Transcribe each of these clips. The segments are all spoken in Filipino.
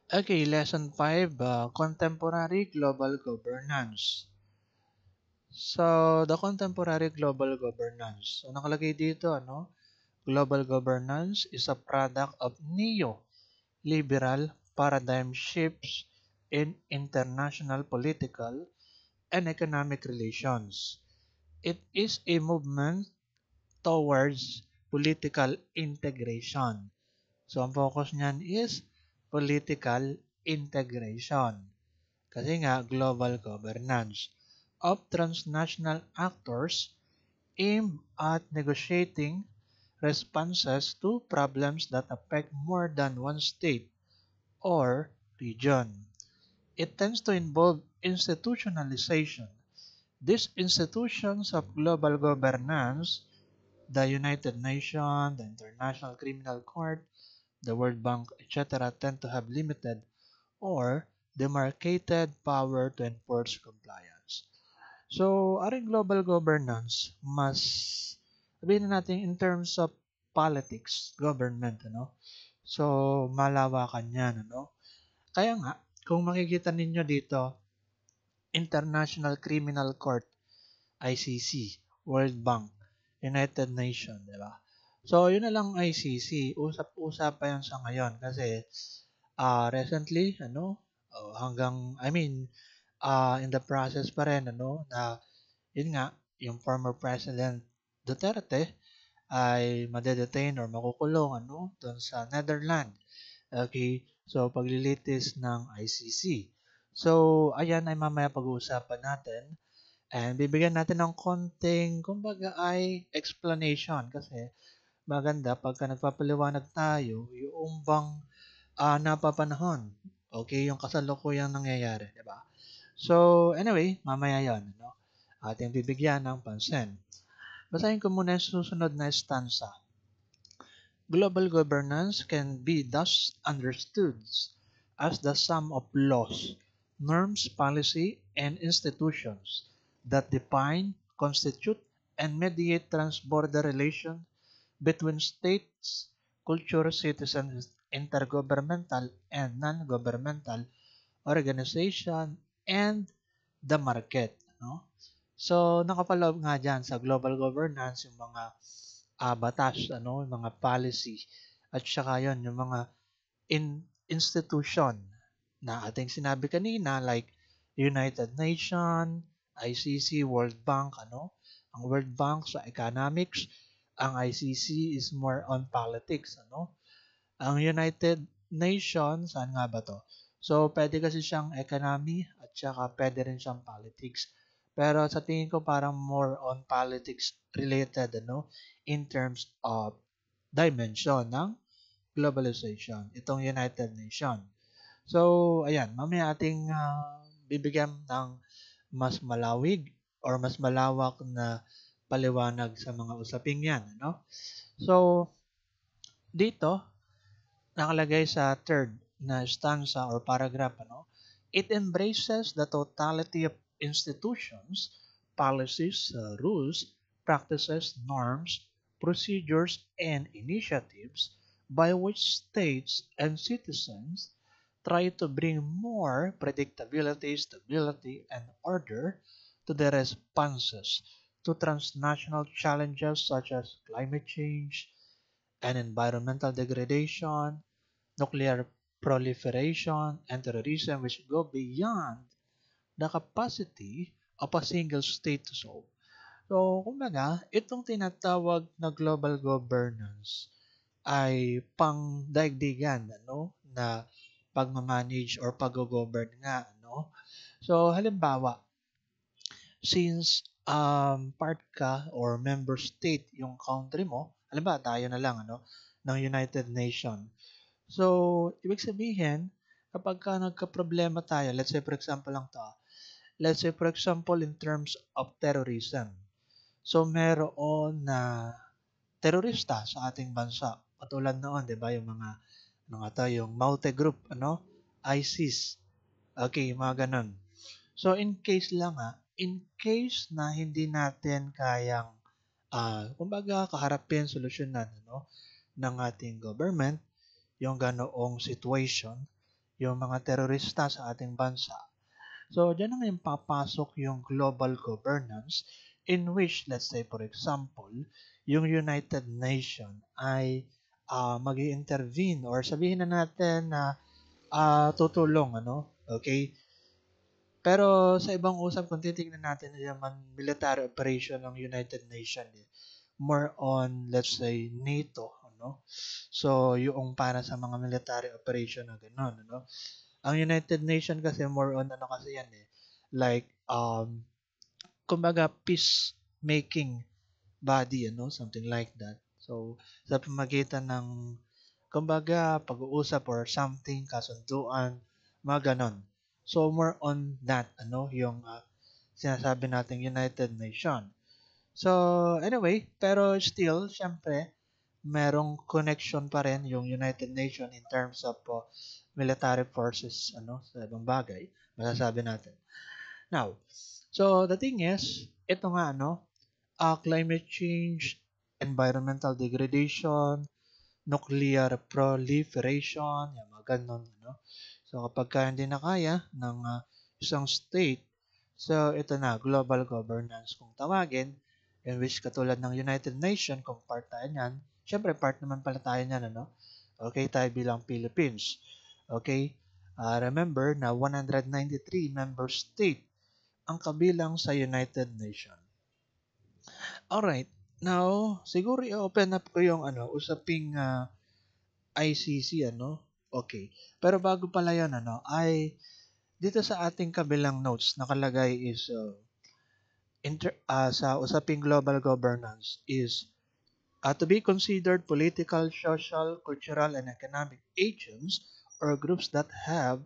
Okay, lesson 5, contemporary global governance. So, the contemporary global governance. So, nakalagay dito, global governance is a product of neo-liberal paradigm shifts in international political and economic relations. It is a movement towards political integration. So, ang focus niyan is political integration. Kasi nga, global governance of transnational actors aimed at negotiating responses to problems that affect more than one state or region. It tends to involve institutionalization. These institutions of global governance, the United Nations, the International Criminal Court, the World Bank, etc., tend to have limited or demarcated power to enforce compliance. So, aring global governance, mas sabihin na natin in terms of politics, government, So, malawakan yan, Kaya nga, kung makikita ninyo dito, International Criminal Court, ICC, World Bank, United Nations, di ba? So, yun na lang ICC, usap-usap pa yan sa ngayon kasi recently, in the process pa rin, na yun nga, yung former President Duterte ay madedetain or makukulong, doon sa Netherlands. Okay, so paglilitis ng ICC. So, ayan ay mamaya pag-uusapan natin and bibigyan natin ng konting, kumbaga ay explanation kasi maganda pagka nagpapaliwanag tayo yung bang napapanahon. Okay, yung kasalukuyang nangyayari, di ba? So, anyway, mamaya yon, ating bibigyan ng pansin. Basahin ko muna yung susunod na stanza. Global governance can be thus understood as the sum of laws, norms, policy, and institutions that define, constitute, and mediate transborder relations between states, culture, citizens, intergovernmental, and non-governmental organization, and the market. No? So, nakapaloob nga dyan sa global governance yung mga batas, yung mga policy, at saka yun, yung mga institution na ating sinabi kanina like United Nations, ICC, World Bank, Ang World Bank sa economics, ang ICC is more on politics, Ang United Nations, saan nga ba to? So, pwede kasi siyang economy at saka pwede rin siyang politics. Pero sa tingin ko parang more on politics related, in terms of dimension ng globalization, itong United Nations. So, ayan, mamaya ating bibigyan ng mas malawig or mas malawak na paliwanag sa mga usaping yan, So, dito, nakalagay sa third na stanza or paragraph, it embraces the totality of institutions, policies, rules, practices, norms, procedures, and initiatives by which states and citizens try to bring more predictability, stability, and order to their responses to transnational challenges such as climate change and environmental degradation, nuclear proliferation, and terrorism, which go beyond the capacity of a single state to solve. So, kumbaga, itong tinatawag na global governance ay pangdaigdigan, na pagmamanage or pag-govern nga, So, halimbawa, since part ka or member state yung country mo, halimbawa tayo na lang, ng United Nations. So, ibig sabihin, kapag ka nagka-problema tayo, let's say for example lang to, let's say for example in terms of terrorism. So, meron na terorista sa ating bansa. Katulad noon, 'di ba, yung mga yung Maute Group, ISIS. Okay, mga ganun. So, in case lang in case na hindi natin kayang kumbaga kaharapin, solusyonan, ng ating government yung ganoong situation, yung mga terorista sa ating bansa. So, diyan na ngayon papasok yung global governance in which, let's say for example, yung United Nations ay mag intervene or sabihin na natin na tutulong, ano? Okay? Pero sa ibang usap, kung titignan natin naman military operation ng United Nations, more on, let's say, NATO, ano? So, yung para sa mga military operation na gano'n, ano? Ang United Nations kasi more on ano kasi yan like kumbaga peacemaking body, something like that. So sa pamagitan ng kumbaga pag-uusap or something, kasunduan, mga ganon. So more on that, yung sinasabi nating United Nation. So anyway, pero still, syempre, merong connection pa rin yung United Nation in terms of military forces, sa ibang bagay, masasabi natin. Now, so the thing is, ito nga, climate change, environmental degradation, nuclear proliferation, yung mga ganun, So kapag hindi na kaya ng isang state, so ito na, global governance kung tawagin, in which katulad ng United Nations, kung part tayo niyan, syempre part naman pala tayo niyan, Okay, tayo bilang Philippines. Okay, remember na 193 member state ang kabilang sa United Nations. Alright, now, siguro i-open up ko yung usaping ICC, Okay. Pero bago pala yun, ay dito sa ating kabilang notes nakalagay is sa usaping global governance is to be considered political, social, cultural, and economic agents or groups that have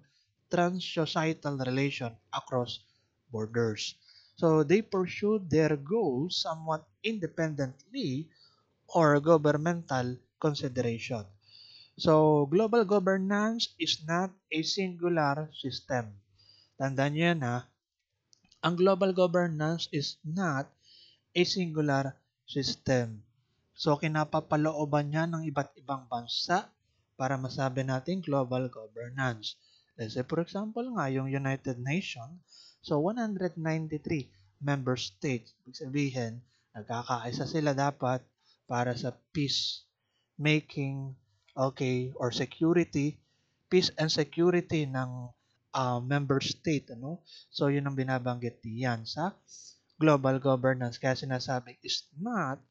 trans-societal relation across borders. So they pursue their goals somewhat independently or governmental consideration. So global governance is not a singular system. Tandaan niyo yan ha. Ang global governance is not a singular system. So, kinapapalooban niya ng iba't ibang bansa para masabi natin global governance. Let's say, for example nga, yung United Nations, so 193 member states, ibig sabihin, nagkakaisa sila dapat para sa peace making, okay, or security, peace and security ng member state, So, yun ang binabanggit diyan sa global governance. Kaya sinasabi is not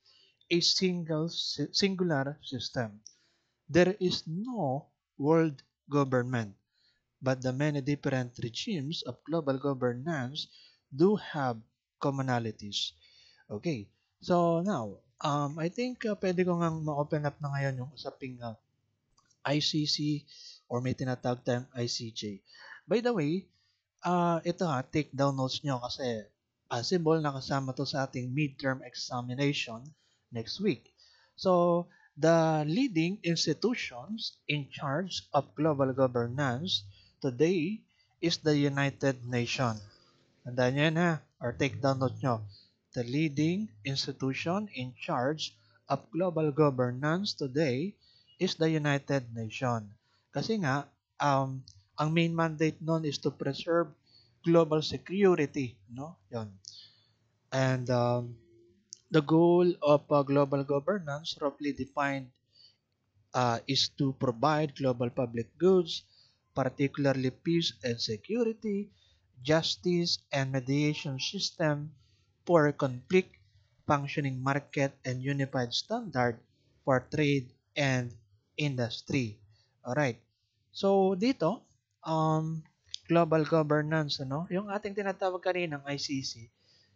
a singular system. There is no world government, but the many different regimes of global governance do have commonalities. Okay. So now, I think pwede ko nga ma-open up na ngayon yung usaping ICC or may tinatawag tayong ICJ. By the way, ito take down notes nyo kasi possible nakasama to sa ating midterm examination next week. So, the leading institutions in charge of global governance today is the United Nations. Tandaan nyo yan ha, or take down note nyo. The leading institution in charge of global governance today is the United Nations. Kasi nga, ang main mandate nun is to preserve global security, no? Yon. And the goal of global governance, roughly defined, is to provide global public goods, particularly peace and security, justice and mediation system for conflict, functioning market, and unified standard for trade and industry. Alright. So, dito, global governance, yung ating tinatawag kaninang ICC,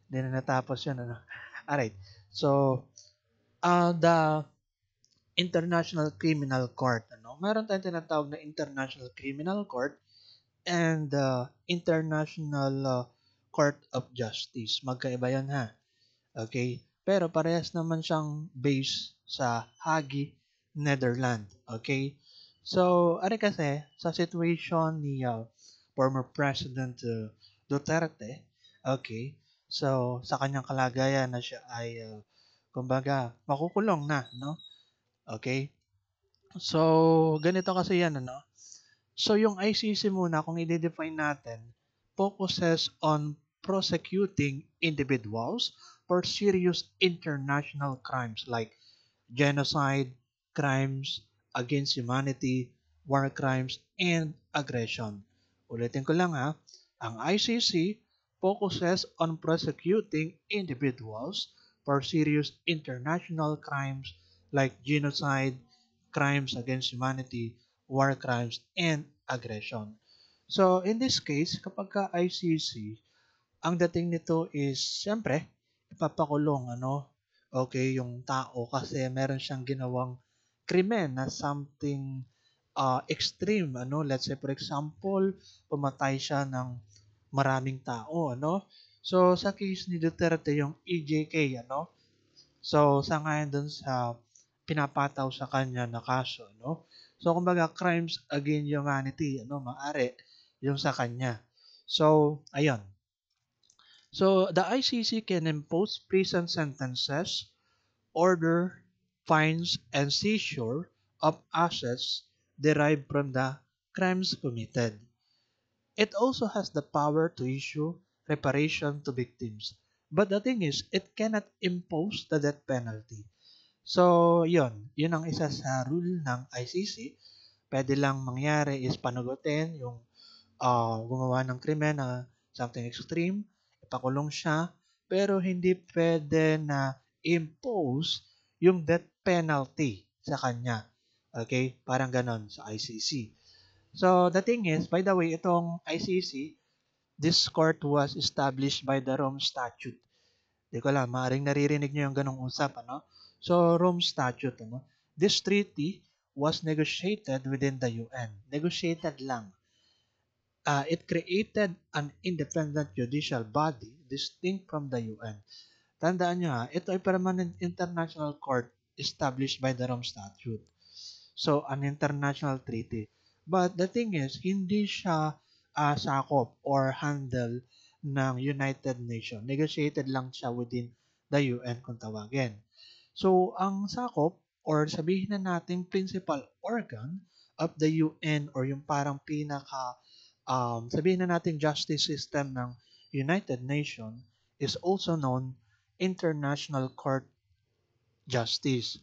hindi na natapos yun, Alright. So, the International Criminal Court, Meron tayong tinatawag na International Criminal Court and the International Court of Justice. Magkaiba yan ha. Okay? Pero parehas naman siyang base sa Hague, Netherlands. Okay? So, ano kasi, sa situation ni former President Duterte, okay, so sa kanyang kalagayan na siya ay, kumbaga, makukulong na, no? Okay? So, ganito kasi yan, So yung ICC muna, kung i-define natin, focuses on prosecuting individuals for serious international crimes like genocide, crimes against humanity, war crimes, and aggression. Ulitin ko lang ha, ang ICC focuses on prosecuting individuals for serious international crimes like genocide, crimes against humanity, war crimes, and aggression. So, in this case, kapag ka ICC, ang dating nito is, siyempre, ipapakulong, ano, okay, yung tao kasi meron siyang ginawang krimen na something extreme, ano, let's say for example, pumatay siya ng maraming tao, ano. So, sa case ni Duterte, yung EJK, ano, so, sa ngayon dun sa pinapataw sa kanya na kaso, no? So, kumbaga, crimes against humanity, ano, maari yung sa kanya. So, ayun. So, the ICC can impose prison sentences, order fines, and seizure of assets derived from the crimes committed. It also has the power to issue reparation to victims. But the thing is, it cannot impose the death penalty. So, yun ang isa sa rule ng ICC. Pwede lang mangyari is panugutin yung gumawa ng krimen na something extreme, ipakulong siya, pero hindi pwede na impose yung death penalty sa kanya. Okay? Parang ganon sa ICC. So, the thing is, by the way, itong ICC, this court was established by the Rome Statute. Di ko alam, maaaring naririnig niyo yung ganong usap, ano? So, Rome Statute, ano? This treaty was negotiated within the UN. Negotiated lang. It created an independent judicial body distinct from the UN. Tandaan nyo ha, ito ay permanent international court established by the Rome Statute. So, an international treaty. But the thing is, hindi siya sakop or handle ng United Nations. Negotiated lang siya within the UN kung tawagin. So, ang sakop or sabihin na natin principal organ of the UN or yung parang pinaka sabihin na natin justice system ng United Nations is also known International Justice,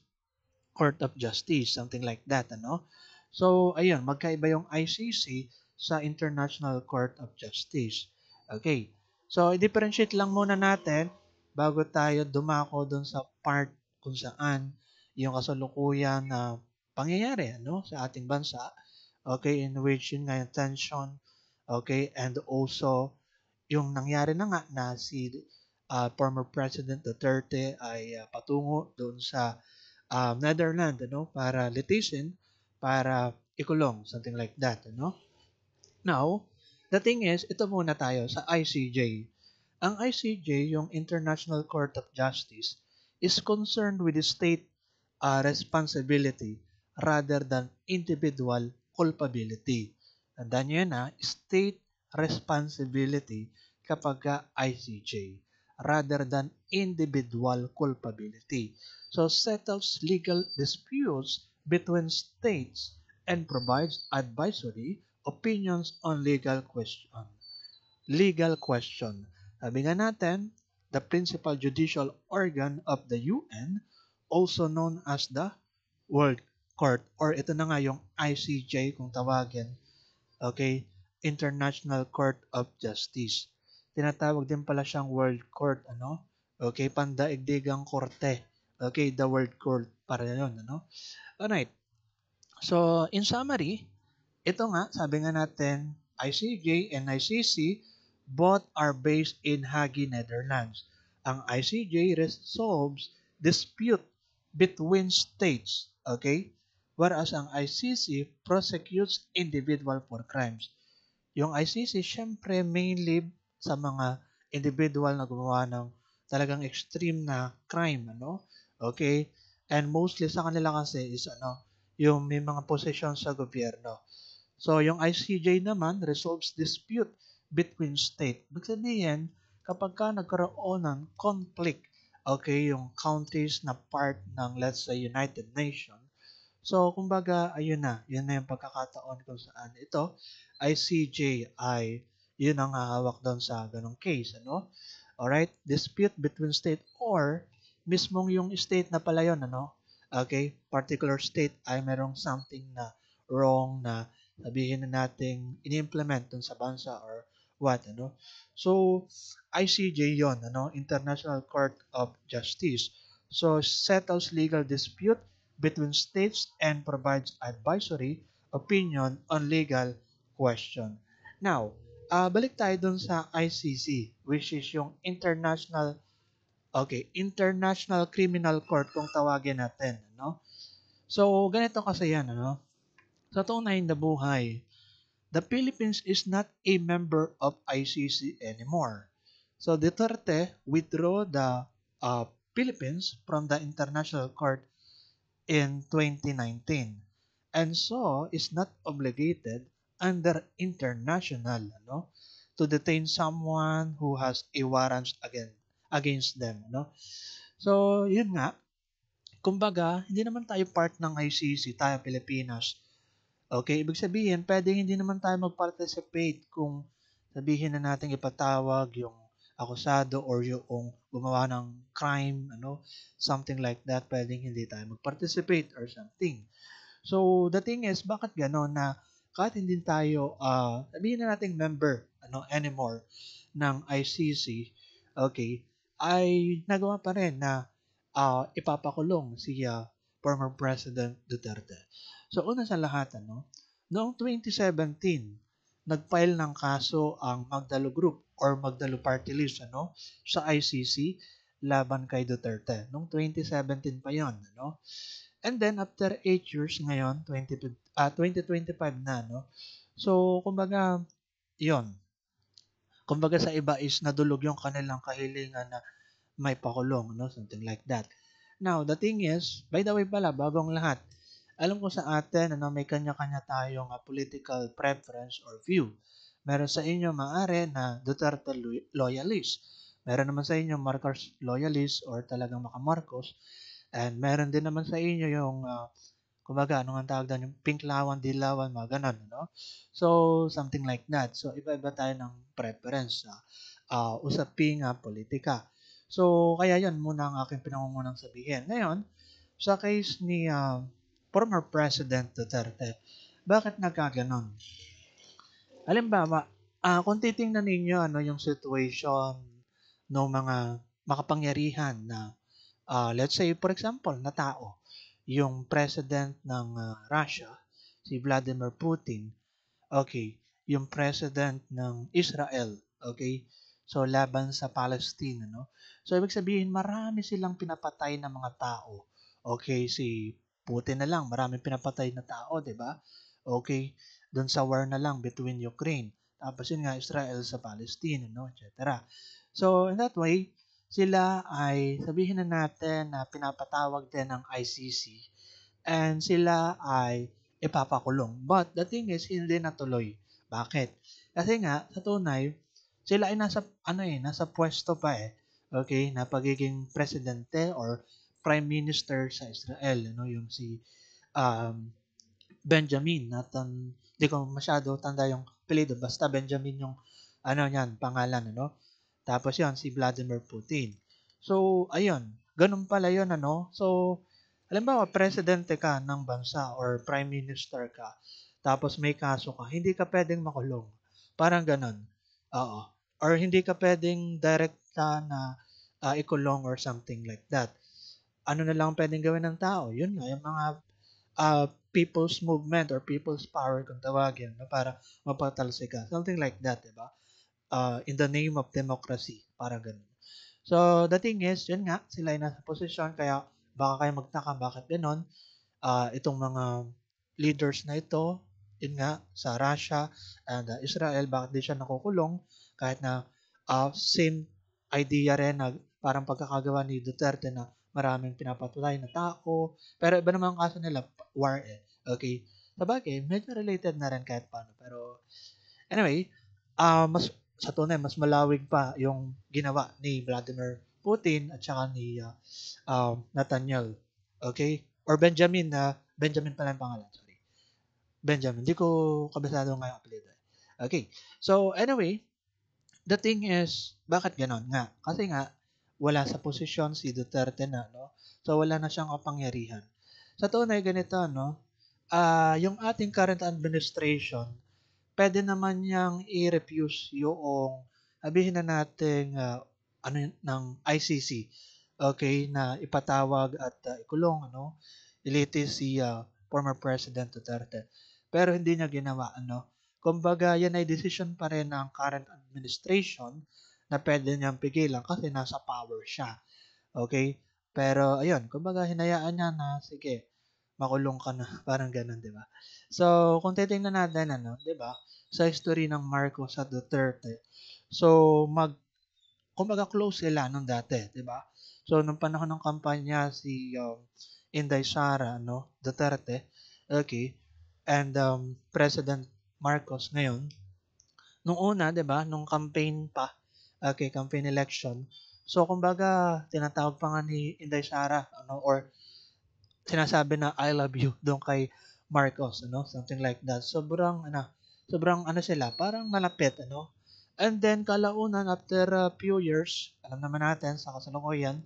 Court of Justice, something like that, ano? So, ayun, magkaiba yung ICC sa International Court of Justice. Okay. So, i-differentiate lang muna natin bago tayo dumako dun sa part kung saan yung kasalukuyan na pangyayari, ano, sa ating bansa. Okay, in which yun nga yung tension, okay, and also yung nangyari na nga na si former President Duterte ay patungo doon sa Netherlands, ano, para litisin, para ikulong, something like that, ano. Now, the thing is, ito muna tayo sa ICJ. Ang ICJ, yung International Court of Justice, is concerned with the state responsibility rather than individual culpability. Tandaan nyo yun ha, state responsibility kapag ICJ rather than individual culpability. So settles legal disputes between states and provides advisory opinions on legal question. Sabi nga natin, the principal judicial organ of the UN, also known as the World Court, or ito na nga yung ICJ kung tawagin, okay, International Court of Justice. Tinatawag din pala siyang World Court, ano? Okay, pandaigdigang korte. Okay, the World Court para yun, ano? Alright. So, in summary, ito nga, sabi nga natin, ICJ and ICC, both are based in Hague, Netherlands. Ang ICJ resolves dispute between states, okay? Whereas ang ICC prosecutes individual for crimes. Yung ICC, syempre, mainly sa mga individual na gumawa ng talagang extreme na crime, ano? Okay? And mostly sa kanila kasi is, ano, yung may mga posisyon sa gobyerno. So, yung ICJ naman resolves dispute between state. Ibig sabihin, kapag ka nagkaroon ng conflict, okay, yung countries na part ng, let's say, United Nations, So, kumbaga, ayun na. Yun na yung pagkakataon kung saan ito ay CJ ay yun ang hahawak doon sa ganong case. Ano? Alright? Dispute between state or mismong yung state na pala yun. Ano? Okay? Particular state ay merong something na wrong na sabihin na nating ini-implement dun sa bansa or what. Ano? So, ICJ yon, ano? International Court of Justice. So, settles legal dispute between states and provides advisory opinion on legal question. Now, balik tayo dun sa ICC, which is yung International Criminal Court kung tawagin natin, no? So, ganito kasi yan, ano? Sa tunay na buhay, the Philippines is not a member of ICC anymore. So, Duterte withdrew the Philippines from the International Court in 2019 and so is not obligated under international to detain someone who has a warrant against them, no? So yun nga, kumbaga hindi naman tayo part ng ICC, tayo Pilipinas. Okay, ibig sabihin pwedeng hindi naman tayo mag-participate kung sabihin na natin ipatawag yung akusado or yung gumawa ng crime, something like that, pwedeng hindi tayo mag-participate or something. So, the thing is, bakit gano'n na kahit hindi tayo, sabihin na nating member, anymore ng ICC, okay, ay nagawa pa rin na ipapakulong si former President Duterte. So, una sa lahat, noong 2017, nag-file ng kaso ang Magdalo Group or Magdalo Party List, sa ICC laban kay Duterte. Noong 2017 pa yon, And then, after 8 years ngayon, 2025 na, no? So, kumbaga, yon. Kumbaga sa iba is nadulog yung kanilang kahilingan na may pakulong, no? Something like that. Now, the thing is, by the way pala, bagong lahat, alam ko sa atin, may kanya-kanya tayong political preference or view. Meron sa inyo maaari na Duterte loyalist. Meron naman sa inyo Marcos loyalist or talagang maka-Marcos. And meron din naman sa inyo yung kumbaga, ano nga tawag doon, yung pink lawan, dilawan, mga ganun, no? So, something like that. So, iba-iba tayo ng preference sa usaping politika. So, kaya yon muna ang aking pinangungunang sabihin. Ngayon, sa case ni former President Duterte, bakit nagkaganon? Halimbawa, kung titingnan ninyo yung situation ng mga makapangyarihan na let's say for example na tao, yung president ng Russia, si Vladimir Putin, okay, yung president ng Israel, okay, so laban sa Palestine, so ibig sabihin marami silang pinapatay na mga tao. Okay, si Putin na lang marami pinapatay na tao, 'di ba? Okay, doon sa war na lang between Ukraine, tapos yun nga Israel sa Palestine, etc. So in that way, sila ay sabihin na natin na pinapatawag din ng ICC and sila ay ipapakulong. But the thing is, hindi natuloy. Bakit? Kasi nga, sa tunay, sila ay nasa pwesto pa eh. Okay, na pagiging presidente or prime minister sa Israel, yung si um, Benjamin, hindi ko masyado tanda yung apelyido, basta Benjamin yung niyan, pangalan, Tapos yon si Vladimir Putin. So, ayun, ganun pala yun, So, halimbawa, presidente ka ng bansa or prime minister ka, tapos may kaso ka, hindi ka pwedeng makulong. Parang ganun. Oo. Or hindi ka pwedeng direct na ikulong or something like that. Ano na lang pwedeng gawin ng tao? Yun nga, yung mga people's movement or people's power kung tawagin, para mapatalsik ka. Something like that, diba? In the name of democracy, para ganun. So, the thing is, yun nga, sila ay nasa posisyon, kaya baka kayo magtaka bakit ganun. Itong mga leaders na ito, yun nga, sa Russia and Israel, bakit di siya nakukulong kahit na same idea rin na parang pagkakagawa ni Duterte na maraming pinapatulay na tao. Pero iba naman ang kaso nila, war eh. Okay? Sabagay, medyo related na rin kahit paano. Pero anyway, mas sa tunay, mas malawig pa yung ginawa ni Vladimir Putin at saka ni Nathaniel. Okay? or Benjamin na Benjamin pala ang pangalan, sorry. Benjamin. Hindi ko kabisado ngayong apelyido. Okay. So, anyway, the thing is, bakit ganon nga? Kasi nga, wala sa posisyon si Duterte na, no? So, wala na siyang kapangyarihan. Sa tunay, ganito, no? Yung ating current administration, pwede naman niyang i-refuse yung, sabihin na natin, ano ng ICC, okay, na ipatawag at ikulong, ano, iliti si former President Duterte. Pero hindi niya ginawa, ano. Kumbaga, yan ay decision pa rin ng current administration na pwede niyang pigilan kasi nasa power siya. Okay? Pero, ayun, kumbaga, hinayaan niya na, sige, makulong ka na. Parang ganun, di ba? So, kung titingnan natin, ano, di ba, sa history ng Marcos at Duterte, so, kumbaga close sila nung dati, di ba? So, nung panahon ng kampanya si Inday Sara, no, Duterte, okay, and President Marcos ngayon, nung una, di ba, nung campaign pa, okay, campaign election, so, kumbaga, tinatawag pa nga ni Inday Sara, ano, or sinasabi na I love you doon kay Marcos, ano, something like that. Sobrang ano sila, parang malapit, ano. And then kalaunan after a few years, alam naman natin sa kasalukuyan,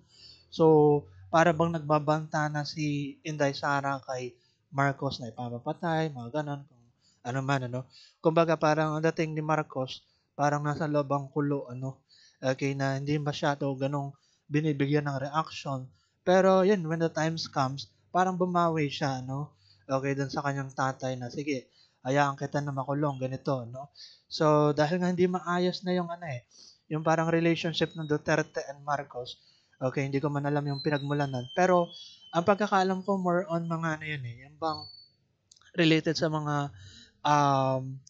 so para bang nagbabanta na si Inday Sara kay Marcos na ipapapatay, mga ganon, kung ano man, ano. Kumbaga parang ang dating ni Marcos, parang nasa loob ang kulo, ano, okay, na hindi masyado ganong binibigyan ng reaction. Pero yun, when the times comes, parang bumawi siya, no? Okay, dun sa kanyang tatay na, sige, hayaan kita na makulong, ganito, no? So, dahil nga hindi maayos na yung ano eh, yung parang relationship ng Duterte and Marcos, okay, hindi ko man alam yung pinagmulanan. Pero, ang pagkakaalam ko, more on mga ano yun eh, yung bang related sa mga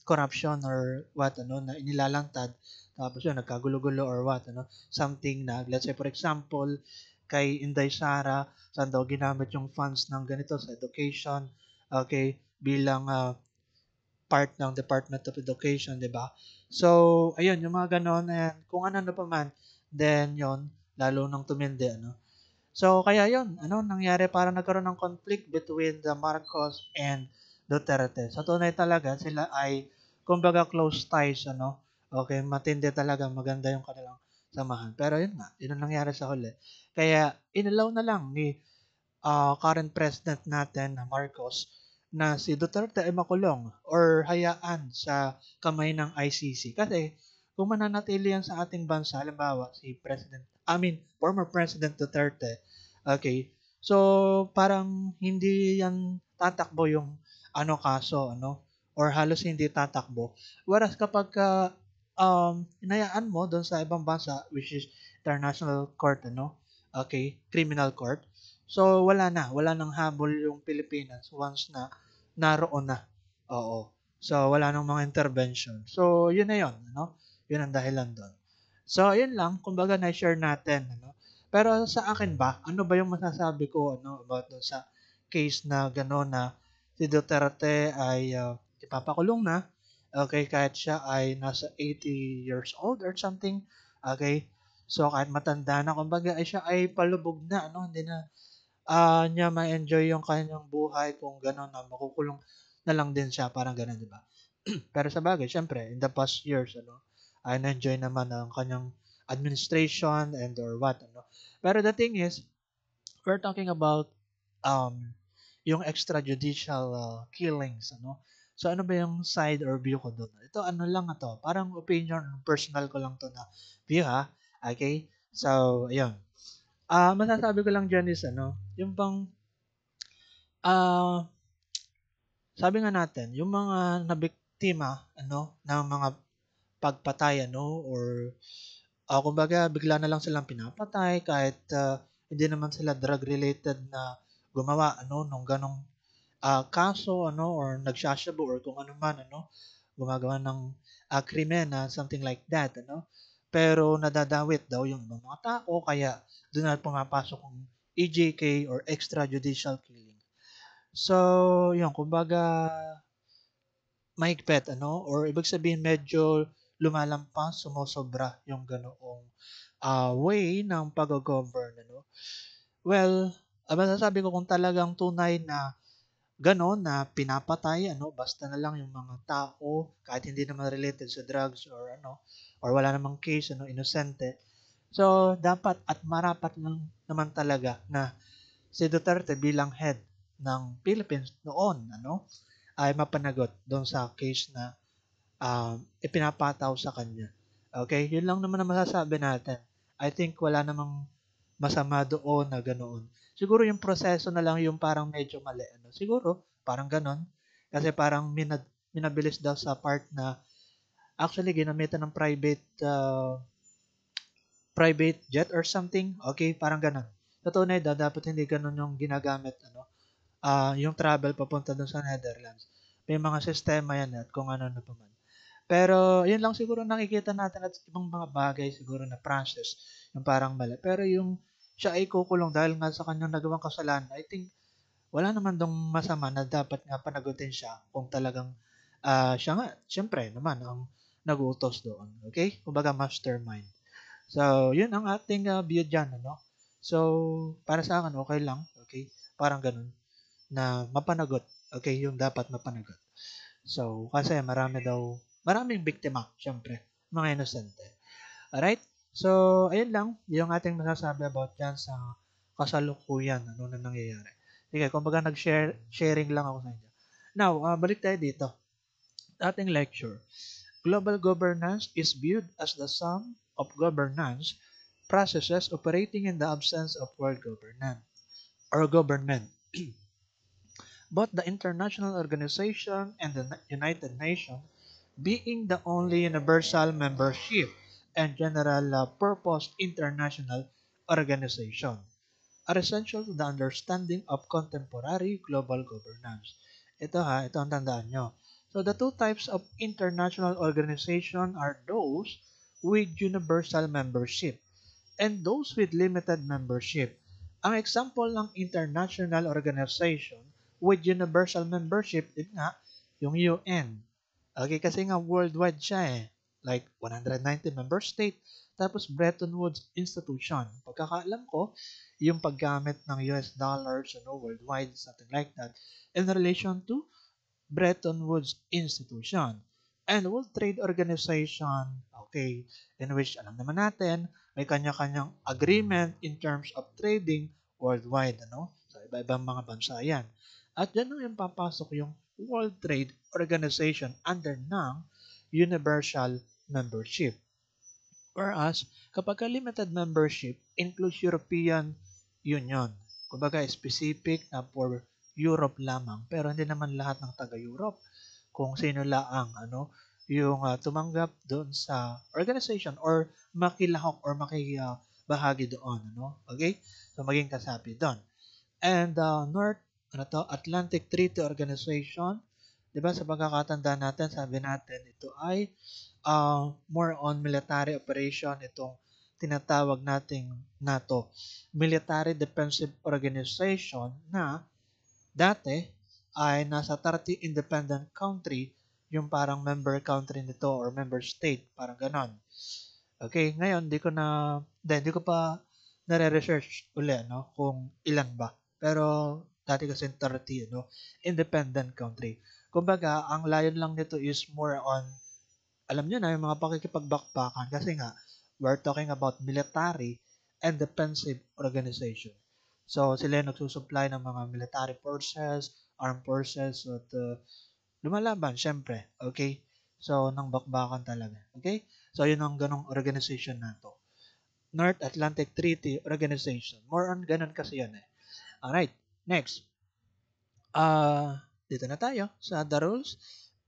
corruption or what, ano, na inilalantad. Tapos yun, nagkagulo-gulo or what, ano, something na, let's say for example, kay Inday Sara, saan daw ginamit yung funds ng ganito sa education, okay, bilang part ng Department of Education, di ba? So, ayun, yung mga ganon, and kung ano na pa man, then yon lalo nang tumindi, ano. So, kaya yon ano, nangyari para nagkaroon ng conflict between the Marcos and Duterte. Sa tunay talaga, sila ay, kumbaga, close ties, ano. Okay, matindi talaga, maganda yung kanilang samahan. Pero yun nga, yun ang nangyari sa huli. Kaya, inalaw na lang ni current president natin na Marcos na si Duterte ay makulong or hayaan sa kamay ng ICC. Kasi kung mananatili yan sa ating bansa, halimbawa si former President Duterte, okay, so parang hindi yan tatakbo yung ano kaso, ano, or halos hindi tatakbo. Whereas kapag hinayaan mo doon sa ibang bansa, which is International Court, ano, okay, Criminal Court, so, wala nang habol yung Pilipinas once na naroon na. Oo. So, wala nang mga intervention. So, yun na yun, ano? Yun ang dahilan doon. So, yun lang, kumbaga na-share natin, ano? Pero sa akin ba, ano ba yung masasabi ko, ano, about doon sa case na gano'n na si Duterte ay ipapakulong na, okay, kahit siya ay nasa 80 years old or something, okay? So, kahit matanda na, kumbaga, ay siya ay palubog na, ano, hindi na niya ma-enjoy yung kanyang buhay kung gano'n na makukulong na lang din siya, parang gano'n, 'di ba? Pero sa bagay, siyempre, in the past years, ano, na-enjoy naman ang kanyang administration and or what, ano. Pero the thing is, we're talking about um, yung extrajudicial killings, ano. So, ano ba yung side or view ko doon? Ito, ano lang ito, parang opinion, personal ko lang to na view, ha? Okay? So, ayun. Masasabi ko lang dyan is, ano, yung bang Ah, sabi nga natin, yung mga nabiktima, ano, ng mga pagpatay, ano, or kumbaga bigla na lang silang pinapatay kahit hindi naman sila drug-related na gumawa, ano, nung ganong kaso, ano, or nagsashabu or kung ano man, ano, gumagawa ng krimen na something like that, ano. Pero nadadawit daw yung ibang mga tao, kaya doon na pumapasok ang EJK or extrajudicial killing. So, yun, kumbaga, mahigpit, ano? Or ibig sabihin, medyo lumalampas, sumosobra yung ganoong way ng pag-govern, ano? Well, masasabi ko kung talagang tunay na gano'n na pinapatay basta na lang yung mga tao kahit hindi naman related sa drugs or or wala namang case inosente. So dapat at marapat lang naman talaga na si Duterte bilang head ng Philippines noon ay mapanagot doon sa case na ipinapataw sa kanya. Okay, yun lang naman ang masasabi natin. I think wala namang masama doon na ganoon. Siguro yung proseso na lang yung parang medyo mali. Siguro, parang ganon. Kasi parang minabilis daw sa part na actually ginamitan ng private jet or something. Okay, parang ganon. Sa tunay daw, dapat hindi ganon yung ginagamit, yung travel papunta dun sa Netherlands. May mga sistema yan at kung ano pa man. Pero, yun lang siguro nakikita natin at ibang mga bagay siguro na process, yung parang mali. Pero yung siya ay kukulong dahil nga sa kanyang nagawang kasalanan, I think wala naman dong masama na dapat nga panagutin siya kung talagang siya nga, syempre naman, ang nagutos doon. Okay? Kumbaga mastermind. So, yun ang ating view dyan, So, para sa akin, okay lang. Okay? Parang ganun na mapanagot. Okay? Yung dapat mapanagot. So, kasi maraming biktima, syempre, mga inosente. Alright? So, ayun lang, yung ating masasabi about dyan sa kasalukuyan, na nangyayari. Sige, kumbaga sharing lang ako sa inyo. Now, balik tayo dito. Ating lecture. Global governance is viewed as the sum of governance processes operating in the absence of world governance or government. Both the international organization and the United Nations being the only universal membership and general purpose international organization are essential to the understanding of contemporary global governance. Ito ang tandaan nyo. So the two types of international organization are those with universal membership and those with limited membership. Ang example ng international organization with universal membership, din nga, yung UN. Okay, kasi nga worldwide siya eh. Like 190 member state. Tapos Bretton Woods Institution. Pagkakaalam ko, yung paggamit ng US dollars, worldwide, something like that, in relation to Bretton Woods Institution and World Trade Organization, okay, in which alam naman natin, may kanya-kanyang agreement in terms of trading worldwide, So, iba-ibang mga bansa yan. At dyan yung papasok yung World Trade Organization under ng Universal Membership. Whereas, kapag limited membership includes European Union, kumbaga specific na for Europe lamang, pero hindi naman lahat ng taga-Europe kung sino laang yung tumanggap doon sa organization or makilahok or makibahagi doon, Okay? So maging kasapi doon. And North Atlantic Treaty Organization, 'di ba sa pagkakatanda natin, sabi natin ito ay more on military operation itong tinatawag nating NATO, Military Defensive Organization na dati ay nasa 30 independent country yung parang member country nito or member state, parang ganon. Okay, ngayon di ko pa nare-research uli kung ilan ba. Pero dati kasi 30 independent country. Kumbaga, ang layon lang nito is more on alam niyo na yung mga pakikipagbakbakan kasi nga we're talking about military and defensive organization. So sila yung nagsusupply ng mga military forces, armed forces at lumalaban syempre, okay? So nang bakbakan talaga, okay? So yun ang ganong organization na to. North Atlantic Treaty Organization. More on ganon kasi yun eh. Alright, next. Dito na tayo sa the rules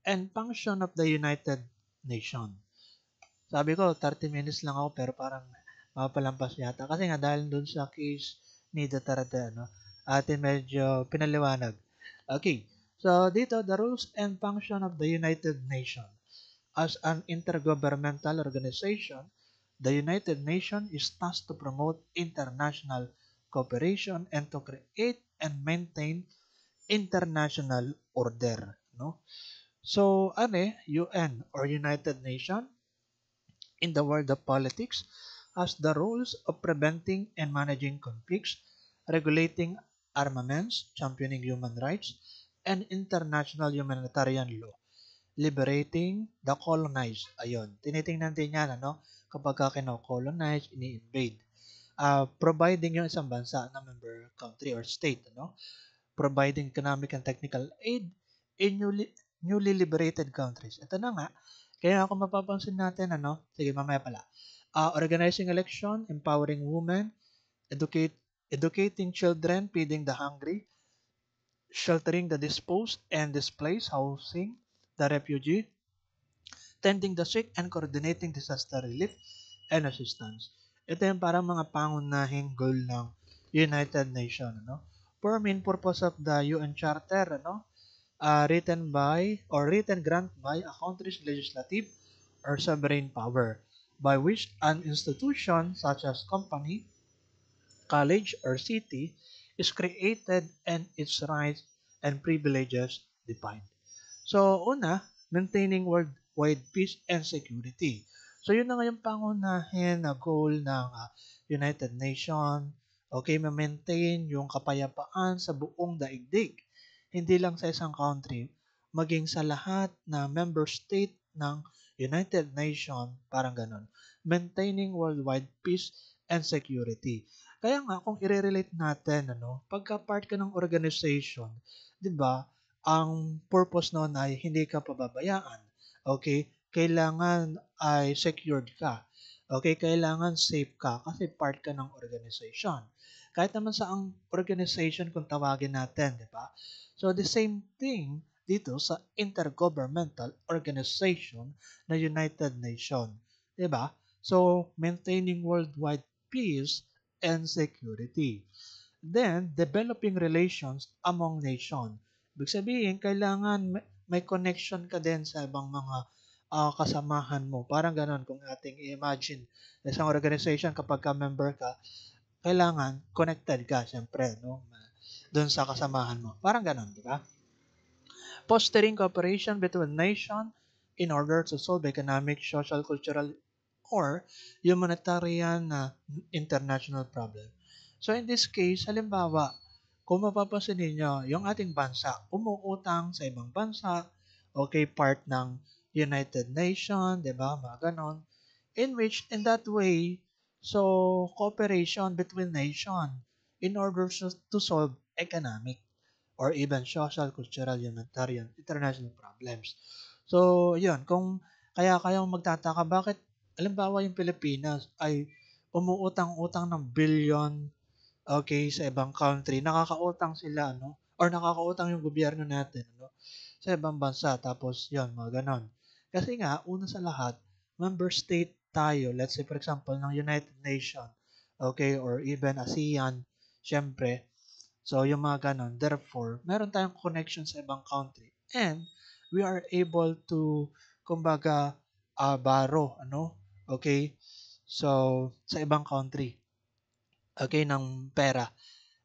and function of the United Nations. Sabi ko, 30 minutes lang ako pero parang mapalampas yata. Kasi nga dahil dun sa case ni Duterte, atin medyo pinaliwanag. Okay, so dito, the rules and function of the United Nations. As an intergovernmental organization, the United Nations is tasked to promote international cooperation and to create and maintain international order. So, UN or United Nations in the world of politics has the roles of preventing and managing conflicts, regulating armaments, championing human rights, and international humanitarian law, liberating the colonized. Ayun, tinitingnan din yan, ano, kapag ka kino-colonize, ini-invade. Providing yung isang bansa na member country or state, ano, providing economic and technical aid in newly liberated countries. Ito na nga, kaya kung mapapansin natin, ano, sige, mamaya pala, organizing election, empowering women, educating children, feeding the hungry, sheltering the displaced and displaced, housing the refugee, tending the sick, and coordinating disaster relief and assistance. Ito yung parang mga pangunahing goal ng United Nations. Ano? For main purpose of the UN Charter, ano? Written by or written grant by a country's legislative or sovereign power, by which an institution such as company, college, or city is created and its rights and privileges defined. So, una, maintaining worldwide peace and security. So, yun na nga yung pangunahin na goal ng United Nations. Okay, ma-maintain yung kapayapaan sa buong daigdig. Hindi lang sa isang country, maging sa lahat na member state ng United Nations, parang ganun. Maintaining worldwide peace and security. Kaya nga, kung i-relate natin, ano, pagka part ka ng organization, di ba, ang purpose noon ay hindi ka pababayaan. Okay? Kailangan ay secured ka. Okay? Kailangan safe ka kasi part ka ng organization. Kahit naman sa ang organization kung tawagin natin, di ba? So, the same thing dito sa intergovernmental organization na United Nations. Di ba? So, maintaining worldwide peace and security. Then, developing relations among nations. Ibig sabihin, kailangan may connection ka din sa ibang mga kasamahan mo. Parang ganon, kung ating i-imagine, isang organization, kapag ka-member ka, kailangan connected ka, syempre, no? Doon sa kasamahan mo. Parang ganon, di ba? Fostering cooperation between nations in order to solve economic, social, cultural, or humanitarian international problem. So in this case, halimbawa, kung mapapansin ninyo, yung ating bansa, umuutang sa ibang bansa, okay, part ng United Nations, di ba, mga ganon, in which, in that way, so, cooperation between nations in order to solve economic or even social, cultural, humanitarian, international problems. So, yun, kung kaya kayong magtataka, bakit, halimbawa yung Pilipinas ay umuutang-utang ng billion, okay, sa ibang country, nakakautang sila, ano, or nakakautang yung gobyerno natin, ano, sa ibang bansa, tapos, yun, mga ganon. Kasi nga, una sa lahat, member state tayo, let's say, for example, ng United Nations, okay, or even ASEAN, syempre, so, yung mga ganon. Therefore, meron tayong connection sa ibang country. And, we are able to, kumbaga, borrow, ano? Okay? So, sa ibang country. Okay, ng pera.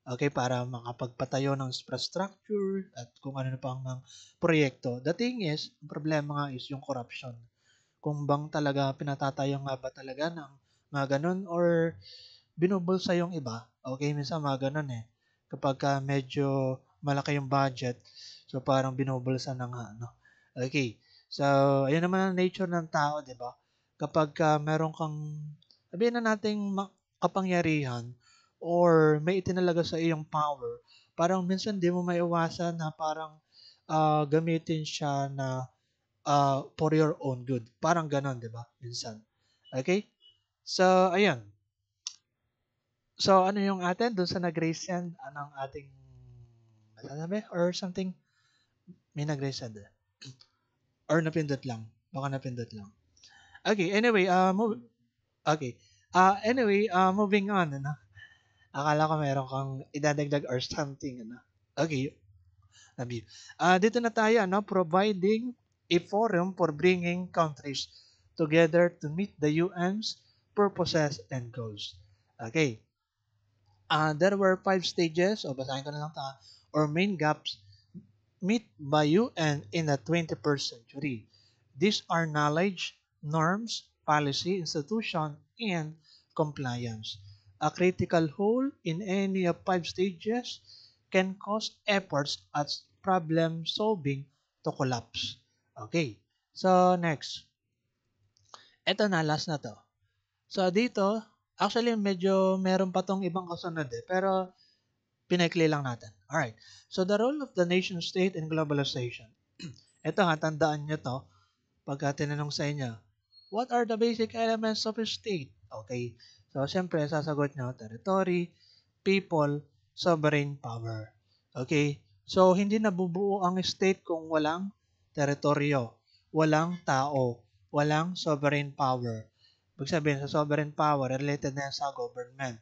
Okay, para makapagpatayo ng infrastructure at kung ano na pang mga proyekto. The thing is, ang problema nga is yung corruption. Kung bang talaga pinatatayo nga ba talaga ng mga ganon or binubulsa yung iba. Okay, minsan mga ganun eh. Kapag medyo malaki yung budget, so parang binubulsa na nga, no? Okay. So, ayun naman ang nature ng tao, di ba? Kapag meron kang, sabihin na nating kapangyarihan or may itinalaga sa iyong power, parang minsan di mo maiwasan na parang gamitin siya na for your own good. Parang ganon, di ba? Minsan. Okay? So, ayun. So, ano yung atin doon sa nag-resend? Anong ating masasabi? Or something? May nag-resend eh. Or napindot lang. Baka napindot lang. Okay, anyway, okay. Anyway, moving on, ano? Akala ko meron kang idadagdag or something, ano? Okay, nabi. Dito na tayo, ano? Providing a forum for bringing countries together to meet the UN's purposes and goals. Okay. There were 5 stages, o basahin ko na lang ta, or main gaps met by UN in the 21st century. These are knowledge, norms, policy, institution, and compliance. A critical hole in any of 5 stages can cause efforts at problem solving to collapse. Okay. So, next. Ito na, last na to. So, dito, actually, medyo meron pa tong ibang kasunod eh. Pero, pinaikli lang natin. Alright. So, the role of the nation state in globalization. Ito ha, tandaan nyo to. Pagka tinanong sa inyo, what are the basic elements of a state? Okay. So, siyempre, sasagot nyo, territory, people, sovereign power. Okay. So, hindi nabubuo ang state kung walang teritoryo, walang tao, walang sovereign power. Ibig sabihin, sa sovereign power, related na yan sa government.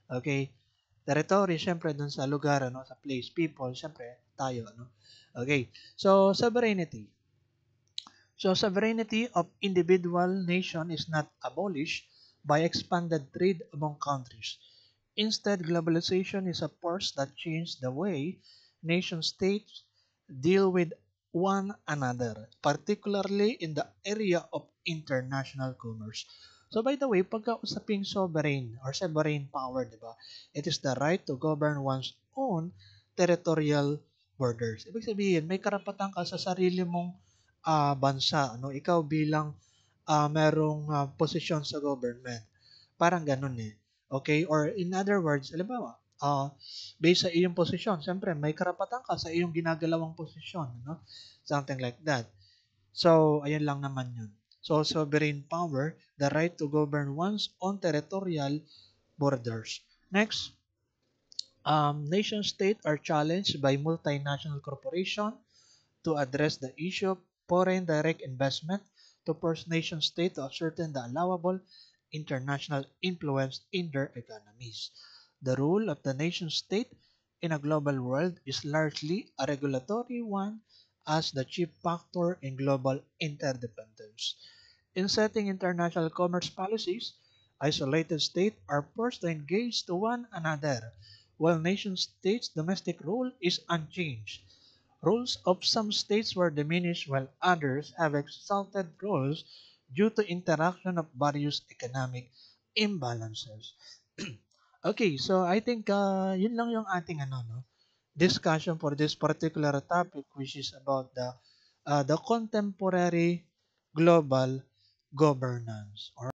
Okay. Territory, syempre, dun sa lugar, ano, sa place. People, syempre, tayo. Ano? Okay. So, sovereignty. So, sovereignty of individual nation is not abolished by expanded trade among countries. Instead, globalization is a force that changed the way nation states deal with one another, particularly in the area of international commerce. So by the way, pagka-usaping sovereign or sovereign power, di ba? It is the right to govern one's own territorial borders. Ibig sabihin, may karapatan ka sa sarili mong bansa, ano? Ikaw bilang merong posisyon sa government. Parang ganun eh. Okay? Or in other words, halimbawa, based sa iyong posisyon, siyempre, may karapatan ka sa iyong ginagalawang posisyon. No? Something like that. So, ayun lang naman yun. So, sovereign power, the right to govern one's own territorial borders. Next, nation state are challenged by multinational corporation to address the issue of foreign direct investment to force nation state to ascertain the allowable international influence in their economies. The role of the nation state in a global world is largely a regulatory one as the chief factor in global interdependence. In setting international commerce policies, isolated states are forced to engage to one another, while nation states' domestic role is unchanged. Roles of some states were diminished while others have exalted roles due to interaction of various economic imbalances. Okay, so I think yun lang yung ating discussion for this particular topic, which is about the contemporary global governance.